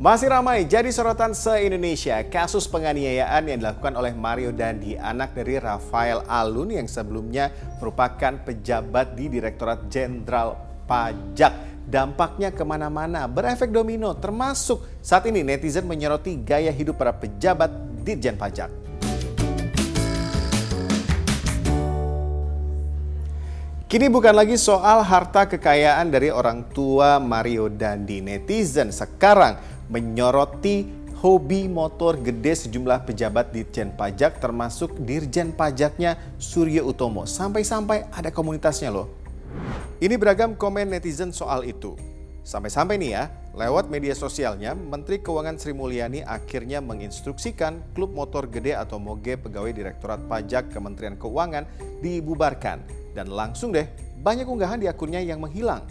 Masih ramai jadi sorotan se-Indonesia kasus penganiayaan yang dilakukan oleh Mario Dandi, anak dari Rafael Alun yang sebelumnya merupakan pejabat di Direktorat Jenderal Pajak. Dampaknya kemana-mana, berefek domino, termasuk saat ini netizen menyoroti gaya hidup para pejabat Ditjen Pajak. Kini bukan lagi soal harta kekayaan dari orang tua Mario Dandi. Netizen sekarang menyoroti hobi motor gede sejumlah pejabat Ditjen Pajak termasuk Dirjen Pajaknya Suryo Utomo. Sampai-sampai ada komunitasnya loh. Ini beragam komen netizen soal itu. Sampai-sampai nih ya, lewat media sosialnya, Menteri Keuangan Sri Mulyani akhirnya menginstruksikan klub motor gede atau MOGE pegawai Direktorat Pajak Kementerian Keuangan dibubarkan. Dan langsung deh, banyak unggahan di akunnya yang menghilang.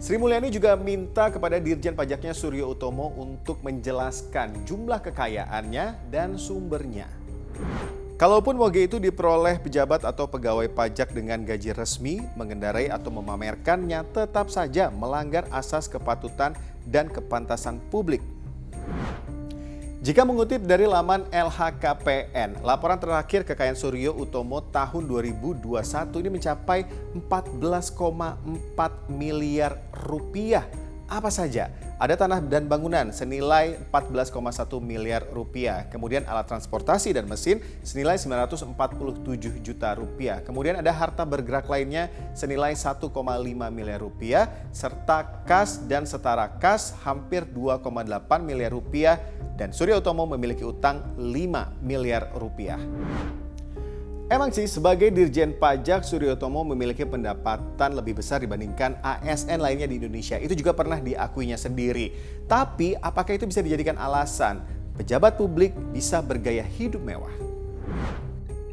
Sri Mulyani juga minta kepada Dirjen Pajaknya Suryo Utomo untuk menjelaskan jumlah kekayaannya dan sumbernya. Kalaupun MOGE itu diperoleh pejabat atau pegawai pajak dengan gaji resmi, mengendarai atau memamerkannya tetap saja melanggar asas kepatutan dan kepantasan publik. Jika mengutip dari laman LHKPN, laporan terakhir kekayaan Suryo Utomo tahun 2021 ini mencapai 14,4 miliar rupiah. Apa saja? Ada tanah dan bangunan senilai 14,1 miliar rupiah. Kemudian alat transportasi dan mesin senilai 947 juta rupiah. Kemudian ada harta bergerak lainnya senilai 1,5 miliar rupiah. Serta kas dan setara kas hampir 2,8 miliar rupiah. Dan Suryo Utomo memiliki utang 5 miliar rupiah. Emang sih sebagai Dirjen Pajak, Suryo Utomo memiliki pendapatan lebih besar dibandingkan ASN lainnya di Indonesia. Itu juga pernah diakuinya sendiri. Tapi apakah itu bisa dijadikan alasan pejabat publik bisa bergaya hidup mewah?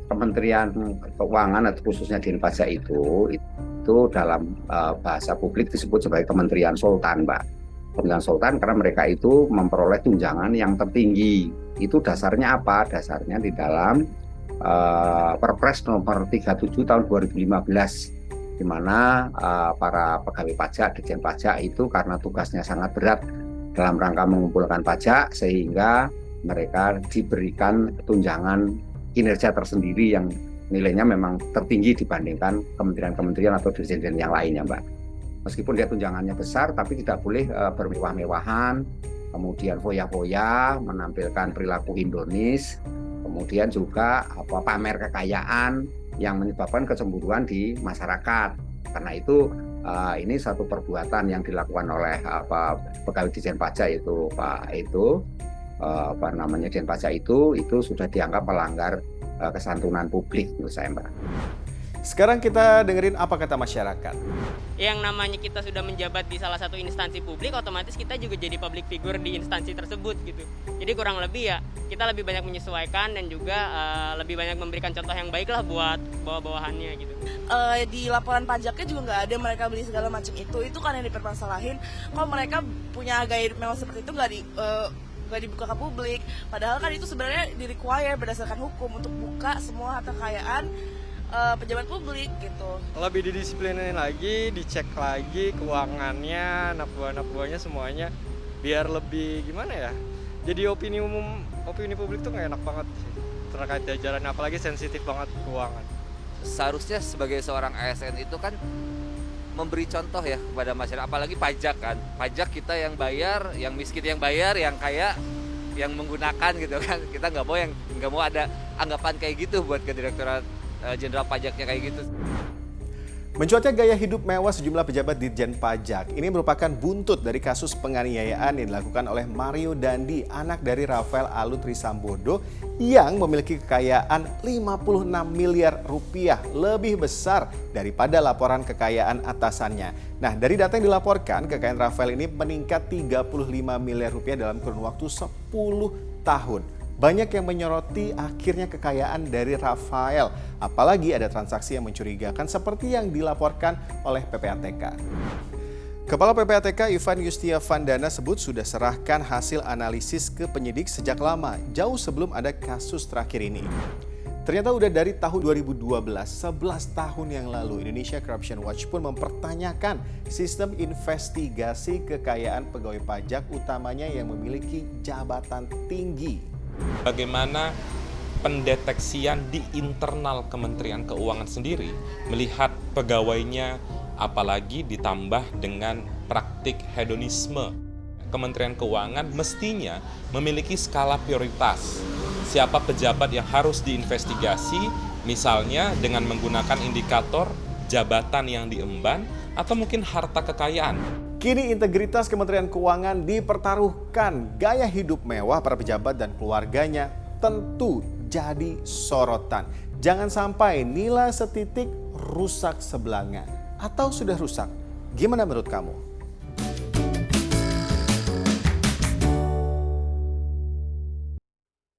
Kementerian Keuangan atau khususnya Ditjen Pajak itu dalam bahasa publik disebut sebagai Kementerian Sultan, Mbak. Kementerian Sultan karena mereka itu memperoleh tunjangan yang tertinggi. Itu dasarnya apa? Dasarnya di dalam Perpres nomor 37 tahun 2015, di mana para pegawai pajak, Ditjen Pajak itu karena tugasnya sangat berat dalam rangka mengumpulkan pajak, sehingga mereka diberikan tunjangan kinerja tersendiri yang nilainya memang tertinggi dibandingkan kementerian-kementerian atau dirjen yang lainnya, Mbak. Meskipun dia tunjangannya besar, tapi tidak boleh bermewah-mewahan, kemudian foya-foya, menampilkan perilaku hedonis, kemudian juga pamer kekayaan yang menyebabkan kecemburuan di masyarakat. Karena itu ini satu perbuatan yang dilakukan oleh pegawai Ditjen Pajak itu Ditjen Pajak itu sudah dianggap melanggar kesantunan publik menurut saya, Mbak. Sekarang kita dengerin apa kata masyarakat. Yang namanya kita sudah menjabat di salah satu instansi publik, otomatis kita juga jadi public figure di instansi tersebut gitu. Jadi kurang lebih ya kita lebih banyak menyesuaikan dan juga lebih banyak memberikan contoh yang baik lah buat bawah-bawahannya gitu. Di laporan pajaknya juga nggak ada mereka beli segala macam itu kan yang dipermasalahin. Kalau mereka punya gaya hidup mewah seperti itu nggak dibuka ke publik. Padahal kan itu sebenarnya di-require berdasarkan hukum untuk buka semua harta kekayaan pejabat publik gitu. Lebih didisiplinin lagi, dicek lagi keuangannya, anak buahnya semuanya, biar lebih gimana ya? Jadi opini publik tuh nggak enak banget sih terkait jajaran, apalagi sensitif banget keuangan. Seharusnya sebagai seorang ASN itu kan memberi contoh ya kepada masyarakat, apalagi pajak kan. Pajak kita yang bayar, yang miskin yang bayar, yang kaya yang menggunakan gitu kan. Kita nggak mau ada anggapan kayak gitu buat ke Direktorat Jenderal Pajaknya kayak gitu. Mencuatnya gaya hidup mewah sejumlah pejabat Ditjen Pajak ini merupakan buntut dari kasus penganiayaan yang dilakukan oleh Mario Dandi, anak dari Rafael Alun Trisambodo yang memiliki kekayaan 56 miliar rupiah, lebih besar daripada laporan kekayaan atasannya. Nah, dari data yang dilaporkan, kekayaan Rafael ini meningkat 35 miliar rupiah dalam kurun waktu 10 tahun. Banyak yang menyoroti akhirnya kekayaan dari Rafael, apalagi ada transaksi yang mencurigakan seperti yang dilaporkan oleh PPATK. Kepala PPATK Ivan Yustia Vandana sebut sudah serahkan hasil analisis ke penyidik sejak lama, jauh sebelum ada kasus terakhir ini. Ternyata udah dari tahun 2012, 11 tahun yang lalu, Indonesia Corruption Watch pun mempertanyakan sistem investigasi kekayaan pegawai pajak utamanya yang memiliki jabatan tinggi. Bagaimana pendeteksian di internal Kementerian Keuangan sendiri melihat pegawainya, apalagi ditambah dengan praktik hedonisme. Kementerian Keuangan mestinya memiliki skala prioritas. Siapa pejabat yang harus diinvestigasi, misalnya dengan menggunakan indikator jabatan yang diemban atau mungkin harta kekayaan. Kini integritas Kementerian Keuangan dipertaruhkan. Gaya hidup mewah para pejabat dan keluarganya tentu jadi sorotan. Jangan sampai nilai setitik rusak sebelanga. Atau sudah rusak? Gimana menurut kamu?